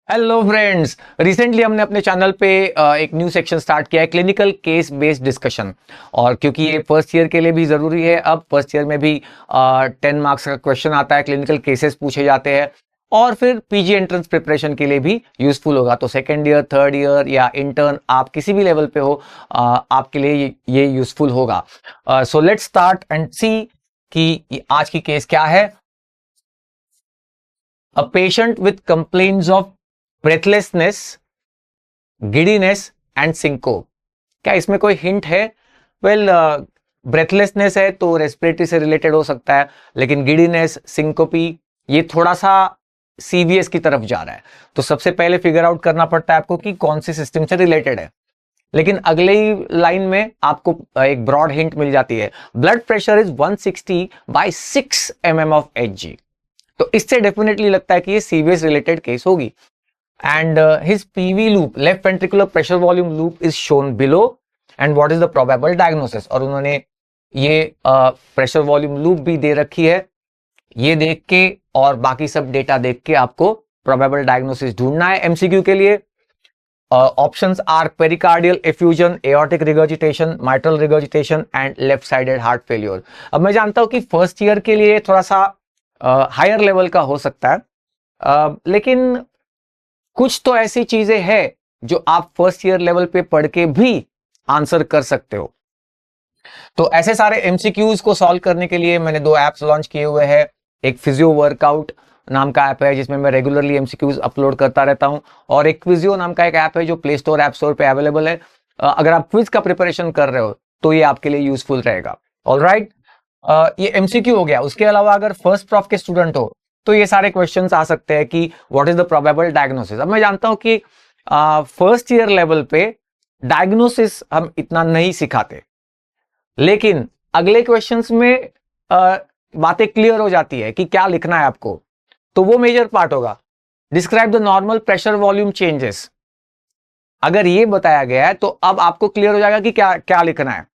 Hello friends. Recently हमने अपने channel पे एक न्यू सेक्शन स्टार्ट किया है, क्लिनिकल केस बेस्ड डिस्कशन। और क्योंकि ये फर्स्ट ईयर के लिए भी जरूरी है, अब फर्स्ट ईयर में भी 10 मार्क्स का क्वेश्चन आता है, क्लिनिकल केसेस पूछे जाते हैं और फिर पीजी एंट्रेंस प्रिपरेशन के लिए भी यूजफुल होगा। तो सेकेंड ईयर, थर्ड ईयर या इंटर्न, आप किसी भी लेवल पे हो, आपके लिए ये यूजफुल होगा। So let's start and see कि आज की केस क्या है। A patient with complaints of breathlessness, giddiness and syncope. क्या इसमें कोई हिंट है? वेल, ब्रेथलेसनेस है तो रेस्पिरेटरी से रिलेटेड हो सकता है, लेकिन गिडीनेस, सिंकोपी ये थोड़ा सा सीवीएस की तरफ जा रहा है। तो सबसे पहले फिगर आउट करना पड़ता है आपको कि कौन से सिस्टम से रिलेटेड है। लेकिन अगले ही लाइन में आपको एक ब्रॉड हिंट मिल जाती है। Blood pressure is 160/6 mm of Hg। तो इससे डेफिनेटली लगता है कि ये सीवीएस रिलेटेड केस होगी। And his PV loop, left ventricular pressure volume loop, is shown below. And what is the probable diagnosis? और उन्होंने ये प्रेशर वॉल्यूम लूप भी दे रखी है। ये देख के और बाकी सब डेटा देख के आपको प्रोबेबल डायग्नोसिस ढूंढना है एमसीक्यू के लिए। Options are pericardial effusion, aortic regurgitation, mitral regurgitation and left sided heart failure. अब मैं जानता हूं कि फर्स्ट ईयर के लिए थोड़ा सा हायर लेवल का हो सकता है, लेकिन कुछ तो ऐसी चीजें हैं जो आप फर्स्ट ईयर लेवल पे पढ़ के भी आंसर कर सकते हो। तो ऐसे सारे एमसीक्यूज को सॉल्व करने के लिए मैंने 2 ऐप्स लॉन्च किए हुए हैं। एक फिजियो वर्कआउट नाम का ऐप है जिसमें मैं रेगुलरली एमसीक्यूज अपलोड करता रहता हूं, और एक क्विजियो नाम का एक ऐप है जो प्ले स्टोर, ऐप स्टोर पे अवेलेबल है। अगर आप क्विज का प्रिपरेशन कर रहे हो तो ये आपके लिए यूजफुल रहेगा। ऑलराइट, ये एमसीक्यू हो गया। उसके अलावा अगर फर्स्ट प्रॉफ के स्टूडेंट हो तो ये सारे क्वेश्चंस आ सकते हैं कि what is the probable diagnosis. अब मैं जानता हूं कि फर्स्ट ईयर लेवल पे डायग्नोसिस हम इतना नहीं सिखाते, लेकिन अगले क्वेश्चंस में बातें क्लियर हो जाती है कि क्या लिखना है आपको। तो वो मेजर पार्ट होगा। Describe the normal pressure volume changes. अगर ये बताया गया है तो अब आपको क्लियर हो जाएगा कि क्या क्या लिखना है।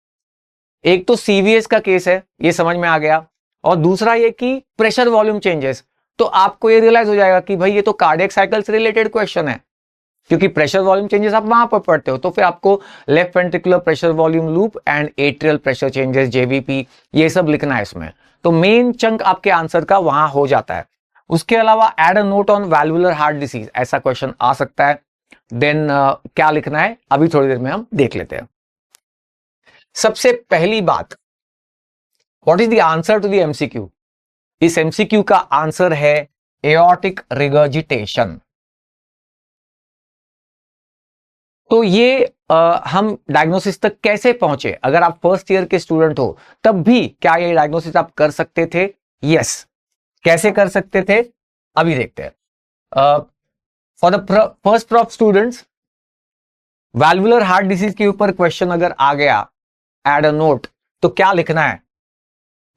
एक तो सीवीएस का केस है, ये समझ में आ गया, और दूसरा ये कि प्रेशर वॉल्यूम चेंजेस। तो आपको ये रियलाइज हो जाएगा कि भाई ये तो कार्डियक साइकिल से रिलेटेड क्वेश्चन है, क्योंकि प्रेशर वॉल्यूम चेंजेस आप वहां पर पढ़ते हो। तो फिर आपको left ventricular pressure volume loop and atrial pressure changes, JVP, ये सब लिखना है इसमें। तो मेन चंक आपके आंसर का वहां हो जाता है। उसके अलावा add a note on valvular heart disease, ऐसा क्वेश्चन आ सकता है। देन क्या लिखना है अभी थोड़ी देर में हम देख लेते हैं। सबसे पहली बात, what is the answer to the MCQ? इस एमसीक्यू का आंसर है एओर्टिक रिगर्जिटेशन। तो ये हम डायग्नोसिस तक कैसे पहुंचे? अगर आप फर्स्ट ईयर के स्टूडेंट हो तब भी क्या ये डायग्नोसिस आप कर सकते थे? यस। कैसे कर सकते थे अभी देखते हैं। For the first prof students, valvular heart disease के ऊपर क्वेश्चन अगर आ गया, एड अ नोट, तो क्या लिखना है?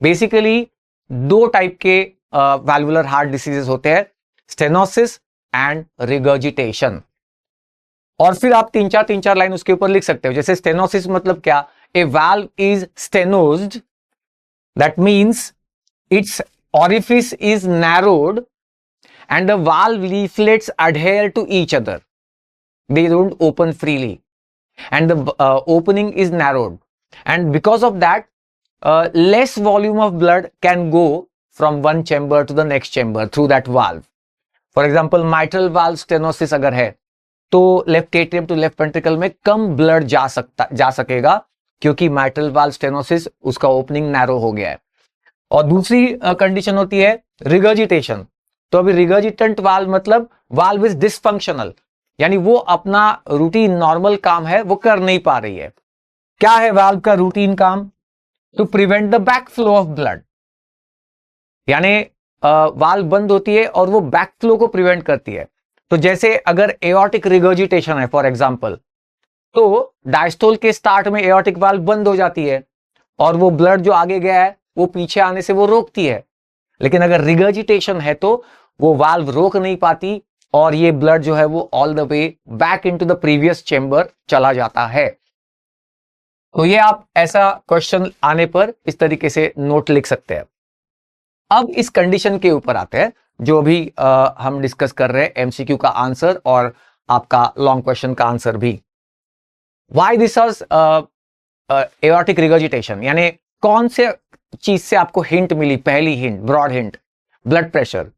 बेसिकली 2 टाइप के वैल्वुलर हार्ट डिसीजेस होते हैं, स्टेनोसिस एंड रिगर्जिटेशन। और फिर आप 3-4 लाइन उसके ऊपर लिख सकते हो। जैसे स्टेनोसिस मतलब क्या? A valve is stenosed, that means its orifice is narrowed and the valve leaflets adhere to each other. They don't open freely and the opening is narrowed, and because of that less volume of blood can go from one chamber to the next chamber through that valve. For example, mitral valve stenosis अगर है तो left atrium to left ventricle में कम blood जा सकेगा, क्योंकि mitral valve stenosis उसका opening narrow हो गया है। और दूसरी कंडीशन होती है रिगर्जिटेशन। तो अभी रिगर्जिटेंट वाल्व मतलब वाल्व इज डिसफंक्शनल, यानी वो अपना रूटीन नॉर्मल काम है वो कर नहीं पा रही है। क्या है वाल्व का रूटीन काम? To prevent the back flow of blood, यानी वाल्व बंद होती है और वो बैक फ्लो को प्रिवेंट करती है। तो जैसे अगर एओर्टिक रिगर्जिटेशन है फॉर एग्जांपल, तो डायस्टोल के स्टार्ट में एओर्टिक वाल्व बंद हो जाती है और वो ब्लड जो आगे गया है वो पीछे आने से वो रोकती है। लेकिन अगर रिगर्जिटेशन है तो वो वाल्व रोक नहीं पाती और ये ब्लड जो है वो all the way back into the previous chamber चला जाता है। तो ये आप ऐसा क्वेश्चन आने पर इस तरीके से नोट लिख सकते हैं। अब इस कंडीशन के ऊपर आते हैं, जो भी हम डिस्कस कर रहे हैं, एमसीक्यू का आंसर और आपका लॉन्ग क्वेश्चन का आंसर भी। Why this was aortic regurgitation, यानी कौन से चीज से आपको हिंट मिली? पहली hint, broad hint, blood pressure.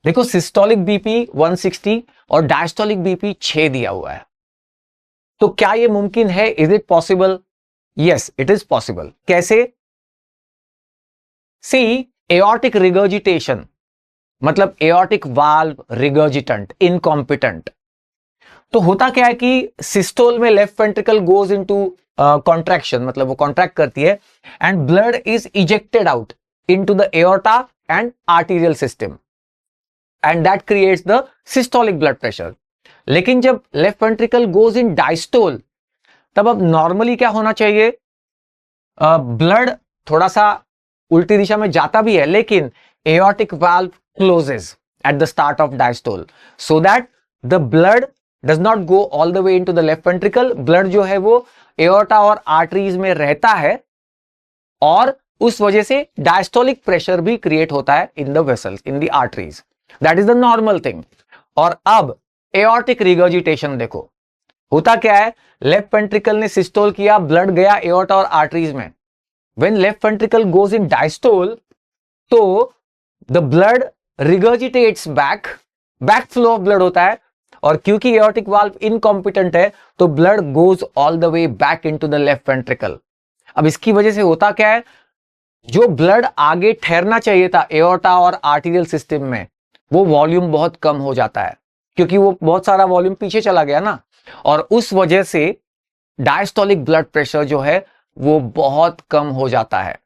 देखो सिस्टोलिक बीपी 160 और डायस्टोलिक बीपी 6 दिया हुआ है, तो क्या ये मुमकिन है? Is it possible? Yes, it is possible. कैसे? सी, एओर्टिक रिगर्जिटेशन मतलब एओर्टिक वाल्व रिगर्जिटेंट, इनकॉम्पिटेंट। तो होता क्या है कि सिस्टोल में left ventricle goes into contraction, मतलब वो कॉन्ट्रैक्ट करती है and blood is ejected out into the aorta and arterial system and that creates the systolic blood pressure. लेकिन जब left ventricle goes in diastole, तब अब नॉर्मली क्या होना चाहिए? ब्लड थोड़ा सा उल्टी दिशा में जाता भी है, लेकिन aortic valve closes at the start of diastole so that the blood does not go all the way into the left ventricle. Blood जो है वो एओर्टा और आर्टरीज में रहता है और उस वजह से डायस्टोलिक प्रेशर भी क्रिएट होता है in the vessels, in the arteries. That is the normal thing. और अब एओर्टिक रिगर्जिटेशन देखो, होता क्या है? लेफ्ट वेंट्रिकल ने सिस्टोल किया, ब्लड गया एओर्टा और आर्टरीज में। When left ventricle goes in diastole, तो the blood regurgitates back, back flow of blood होता है, और क्योंकि एओर्टिक वाल्व इनकॉम्पिटेंट है तो blood goes all the way back into the left ventricle. अब इसकी वजह से होता क्या है? जो ब्लड आगे ठहरना चाहिए था एओर्टा और आर्टीरियल सिस्टम में, वो वॉल्यूम बहुत कम हो जाता है, क्योंकि वो बहुत सारा वॉल्यूम पीछे चला गया ना, और उस वजह से डायस्टोलिक ब्लड प्रेशर जो है वो बहुत कम हो जाता है।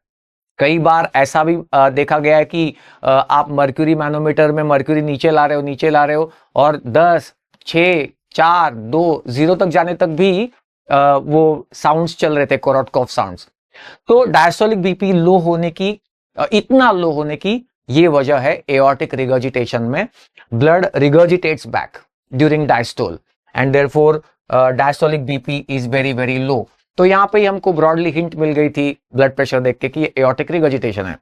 कई बार ऐसा भी देखा गया है कि आप मर्क्यूरी मैनोमीटर में मर्क्यूरी नीचे ला रहे हो और 10, 6, 4, 2, 0 तक जाने तक भी वो साउंड्स चल रहे थे, कोरोटकॉफ साउंड्स। तो डायस्टोलिक बीपी लो होने की, इतना लो होने की ये वजह है एओर्टिक रिगर्जिटेशन में। Blood regurgitates back during diastole and therefore diastolic BP is very very low. तो यहां पे हमको ब्रॉडली हिंट मिल गई थी ब्लड प्रेशर देख के कि ये एओर्टिक रिगर्जिटेशन है।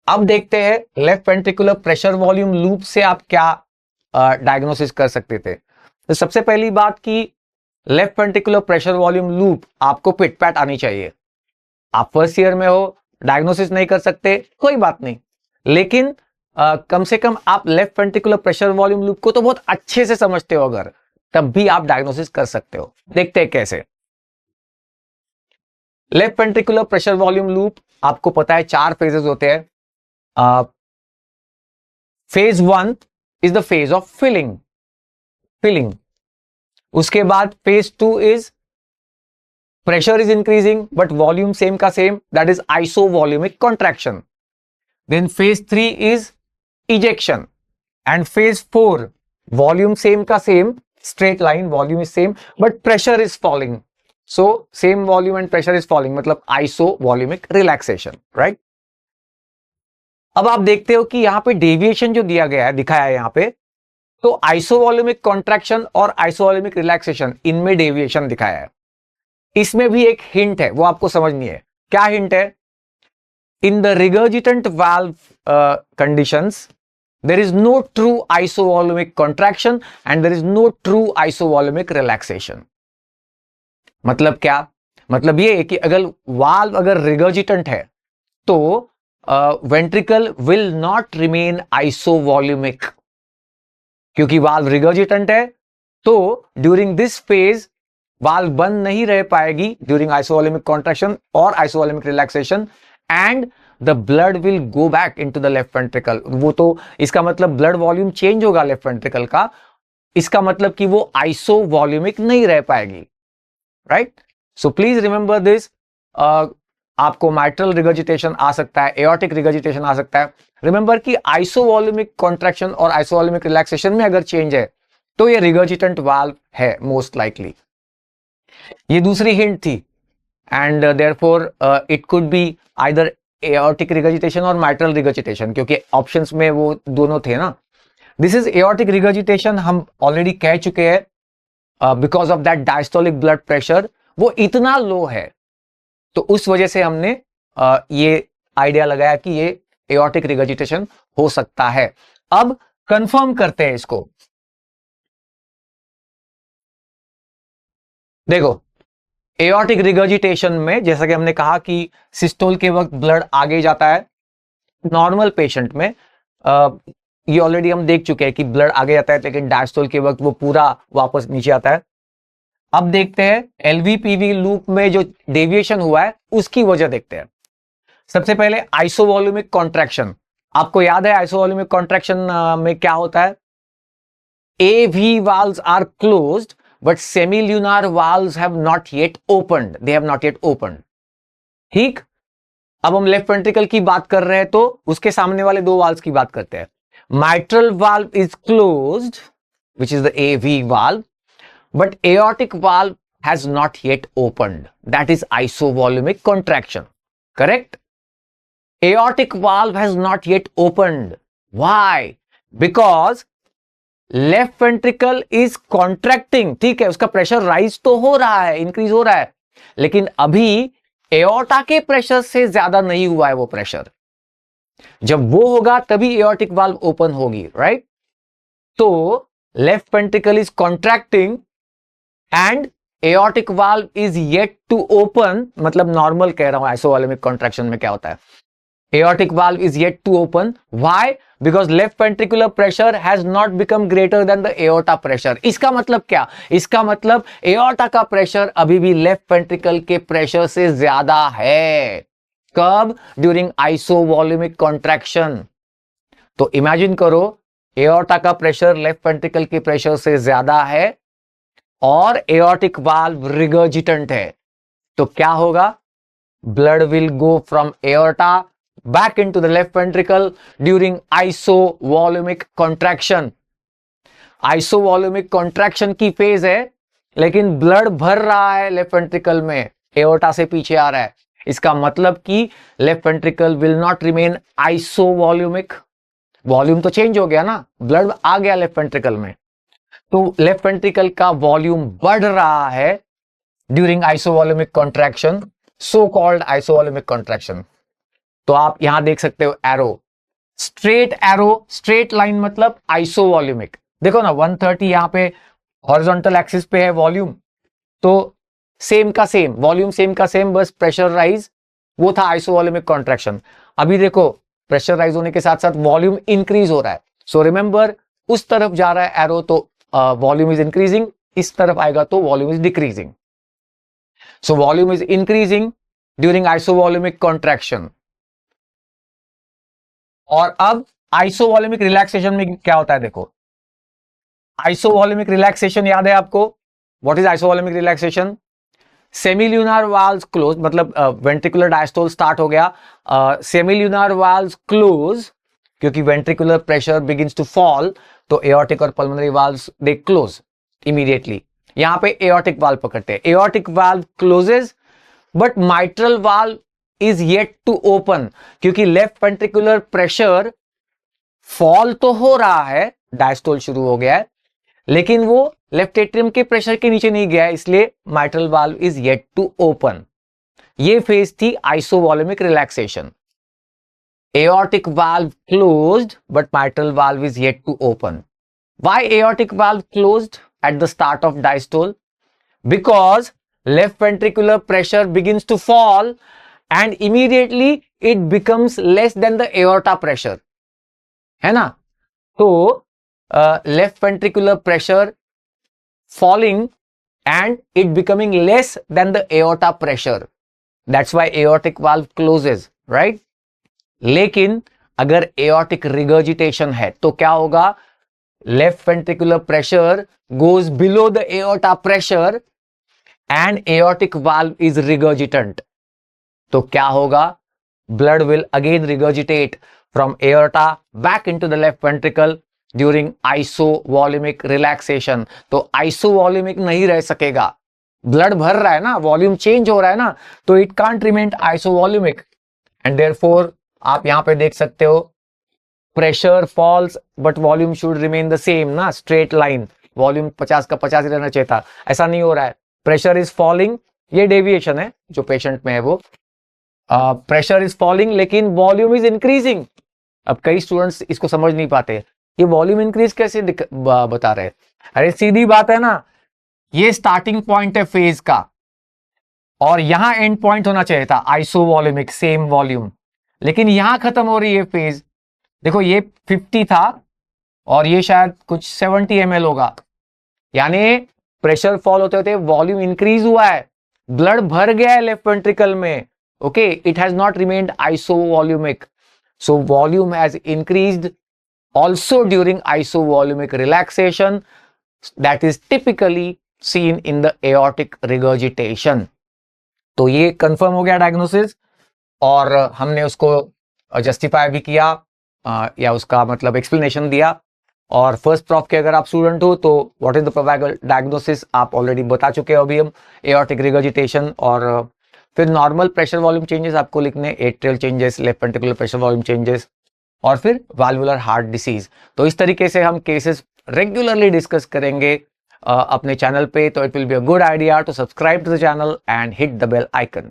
अब देखते हैं left ventricular pressure volume loop से आप क्या डायग्नोसिस कर सकते थे। तो सबसे पहली बात कि left ventricular pressure volume loop आपको पिट पैट आनी चाहिए। आप फर्स्ट ईयर में हो, डायग्नोसिस नहीं कर सकते, कोई बात नहीं, लेकिन कम से कम आप left ventricular pressure volume loop को तो बहुत अच्छे से समझते हो, अगर तब भी आप डायग्नोसिस कर सकते हो। देखते हैं कैसे। Left ventricular pressure volume loop आपको पता है 4 फेजेस होते हैं। Phase 1 is the phase of filling. उसके बाद phase 2 is pressure is increasing but volume same का same, that is isovolumic contraction. Then phase 3 is ejection and phase 4 volume same का same, straight line, volume is same but pressure is falling. So same volume and pressure is falling, मतलब आइसोवॉल्यूमिक relaxation, right. अब आप देखते हो कि यहां पे deviation जो दिया गया है, दिखाया है यहां पे, तो आइसोवॉल्यूमिक कॉन्ट्रैक्शन और आइसोवॉल्यूमिक रिलैक्सेशन, इनमें डेविएशन दिखाया है। इसमें भी एक हिंट है, वो आपको समझनी है। क्या हिंट है? In the regurgitant valve conditions there is no true isovolumic contraction and there is no true isovolumic relaxation। मतलब क्या? मतलब ये है कि अगर वाल्व अगर रिगर्जिटेंट है तो वेंट्रिकल विल नॉट रिमेन आइसोवॉल्यूमिक। क्योंकि वाल्व रिगर्जिटेंट है तो ड्यूरिंग दिस फेज वाल्व बंद नहीं रह पाएगी ड्यूरिंग आइसोवॉल्यूमिक कॉन्ट्रैक्शन और isovolumic relaxation, and the blood will go back into the left ventricle. वो तो इसका मतलब ब्लड वॉल्यूम चेंज होगा लेफ्ट वेंट्रिकल का, इसका मतलब कि वो आइसोवॉल्यूमिक नहीं रह पाएगी, right. So please remember this. आपको माइट्रल रिगर्जिटेशन आ सकता है, एओर्टिक रिगर्जिटेशन आ सकता है। रिमेंबर कि आइसोवॉल्यूमिक कॉन्ट्रैक्शन और आइसोवॉल्यूमिक रिलैक्सेशन में अगर चेंज है तो ये रिगर्जिटेंट वाल्व है मोस्ट लाइकली। ये दूसरी हिंट थी, and therefore it could be either aortic regurgitation और माइट्रल रिगर्जिटेशन, क्योंकि ऑप्शंस में वो दोनों थे ना। दिस इज एओर्टिक रिगर्जिटेशन, हम ऑलरेडी कह चुके हैं because of that diastolic blood pressure वो इतना लो है, तो उस वजह से हमने ये आइडिया लगाया कि ये एओर्टिक रिगर्जिटेशन हो सकता है। अब कंफर्म करते हैं इसको। देखो, एओर्टिक रिगर्जिटेशन में जैसा कि हमने कहा कि सिस्टोल के वक्त ब्लड आगे जाता है। नॉर्मल पेशेंट में ये ऑलरेडी हम देख चुके हैं कि ब्लड आगे जाता है, लेकिन डायस्टोल के वक्त वो पूरा वापस नीचे आता है। अब देखते हैं एलवीपीवी लूप में जो डेविएशन हुआ है उसकी वजह देखते हैं। सबसे पहले आइसोवॉल्यूमिक कॉन्ट्रैक्शन। आपको याद है आइसोवॉल्यूमिक कॉन्ट्रैक्शन में क्या होता है? AV valves are closed, but semilunar valves have not yet opened. They have not yet opened. ठीक। अब हम लेफ्ट वेंट्रिकल की बात कर रहे हैं तो उसके सामने वाले दो वाल्व्स की बात करते हैं। Mitral valve is closed, which is the AV valve, but aortic valve has not yet opened. That is isovolumic contraction. Correct? Aortic valve has not yet opened. Why? Because left ventricle is contracting. ठीक है, उसका pressure rise तो हो रहा है, increase हो रहा है, लेकिन अभी एओर्टा के प्रेशर से ज्यादा नहीं हुआ है वो प्रेशर। जब वो होगा तभी एओर्टिक वाल्व ओपन होगी, राइट? तो left ventricle is contracting and aortic valve is yet to open. मतलब नॉर्मल कह रहा हूं, आइसोवॉल्यूमिक कॉन्ट्रैक्शन में क्या होता है? Aortic valve is yet to open. Why? Because left ventricular pressure has not become greater than the aorta pressure. इसका मतलब क्या? इसका मतलब aorta का प्रेशर अभी भी लेफ्ट वेंट्रिकल के प्रेशर से ज्यादा है। कब? During isovolumic contraction. तो इमेजिन करो, एओर्टा का प्रेशर लेफ्ट वेंट्रिकल के प्रेशर से ज्यादा है और एओर्टिक वाल्व रिगर्जिटेंट है, तो क्या होगा? Blood will go from aorta back into the left ventricle during isovolumic contraction. Isovolumic contraction की फेज है, लेकिन ब्लड भर रहा है लेफ्ट वेंट्रिकल में, एओर्टा से पीछे आ रहा है। इसका मतलब कि left ventricle will not remain isovolumic. Volume तो चेंज हो गया ना, ब्लड आ गया लेफ्ट वेंट्रिकल में, तो लेफ्ट वेंट्रिकल का वॉल्यूम बढ़ रहा है during isovolumic contraction, so called isovolumic contraction. तो आप यहां देख सकते हो arrow, straight arrow, straight line मतलब आइसोवॉल्यूमिक। देखो ना 130 यहां पे हॉरिजॉन्टल एक्सिस पे है वॉल्यूम, तो सेम का सेम वॉल्यूम, सेम का सेम, बस प्रेशर राइज, वो था आइसोवॉल्यूमिक कॉन्ट्रैक्शन। अभी देखो प्रेशर राइज होने के साथ साथ वॉल्यूम इंक्रीज हो रहा है। सो रिमेंबर, उस तरफ जा रहा है एरो तो वॉल्यूम इज इंक्रीजिंग, इस तरफ आएगा तो volume is decreasing. So volume is increasing during isovolumic contraction. और अब आइसोवॉल्यूमिक रिलैक्सेशन में क्या होता है? देखो, आइसोवॉल्यूमिक रिलैक्सेशन याद है आपको? What is isovolumic relaxation? Semilunar valves close, मतलब वेंट्रिकुलर डायस्टोल स्टार्ट हो गया, सेमिल्यूनार वाल्व्स क्लोज, क्योंकि ventricular pressure begins to fall, तो एओर्टिक और pulmonary valves they close immediately. यहां पे एओर्टिक वाल्व पकड़ते हैं, aortic valve closes, but mitral valve is yet to open, क्योंकि लेफ्ट वेंट्रिकुलर प्रेशर फॉल तो हो रहा है, डायस्टोल शुरू हो गया है, लेकिन वो लेफ्ट एट्रियम के प्रेशर के नीचे नहीं गया है, इसलिए mitral valve is yet to open. ये फेज थी isovolumic relaxation. Aortic valve closed but mitral valve is yet to open. Why aortic valve closed at the start of diastole? Because left ventricular pressure begins to fall and immediately it becomes less than the aorta pressure, है ना? तो left ventricular pressure falling and it becoming less than the aorta pressure, that's why aortic valve closes, right? लेकिन अगर aortic regurgitation है तो क्या होगा? left ventricular pressure goes below the aorta pressure and aortic valve is regurgitant. तो क्या होगा? Blood will again regurgitate from aorta back into the left ventricle during isovolumic relaxation. तो isovolumic नहीं रह सकेगा, ब्लड भर रहा है ना, वॉल्यूम चेंज हो रहा है ना, तो it can't remain isovolumic and therefore आप यहां पे देख सकते हो pressure falls but volume should remain the same ना, स्ट्रेट लाइन, वॉल्यूम 50 का 50 ही रहना चाहिए था, ऐसा नहीं हो रहा है। प्रेशर इज फॉलिंग, ये डेविएशन है जो पेशेंट में है वो, प्रेशर इज फॉलिंग लेकिन वॉल्यूम इज इंक्रीजिंग, अब कई स्टूडेंट्स इसको समझ नहीं पाते, ये वॉल्यूम इंक्रीज कैसे बता रहे हैं? अरे सीधी बात है ना, ये स्टार्टिंग पॉइंट है फेज का और यहां एंड पॉइंट होना चाहिए था आइसोवॉल्यूमिक सेम वॉल्यूम, लेकिन यहां खत्म हो रही है फेज। देखो ये 50 था और ये शायद कुछ 70 ml होगा, यानी प्रेशर फॉल होते होते वॉल्यूम इंक्रीज हुआ है, ब्लड भर गया है लेफ्ट वेंट्रिकल में। Okay, it has not remained isovolumic, so volume has increased also during isovolumic relaxation that is typically seen in the aortic regurgitation। तो ये कंफर्म हो गया डायग्नोसिस, और हमने उसको जस्टिफाई भी किया या उसका मतलब एक्सप्लेनेशन दिया। और फर्स्ट प्रॉफ के अगर आप स्टूडेंट हो तो what is the probable diagnosis आप ऑलरेडी बता चुके हो अभी हम, एओर्टिक रिगर्जिटेशन, और फिर नॉर्मल प्रेशर वॉल्यूम चेंजेस आपको लिखने, atrial changes, left ventricular pressure volume changes, और फिर वाल्वुलर हार्ट डिसीज। तो इस तरीके से हम केसेस रेगुलरली डिस्कस करेंगे अपने चैनल पे, तो it will be a good idea to subscribe to the channel and hit the bell icon.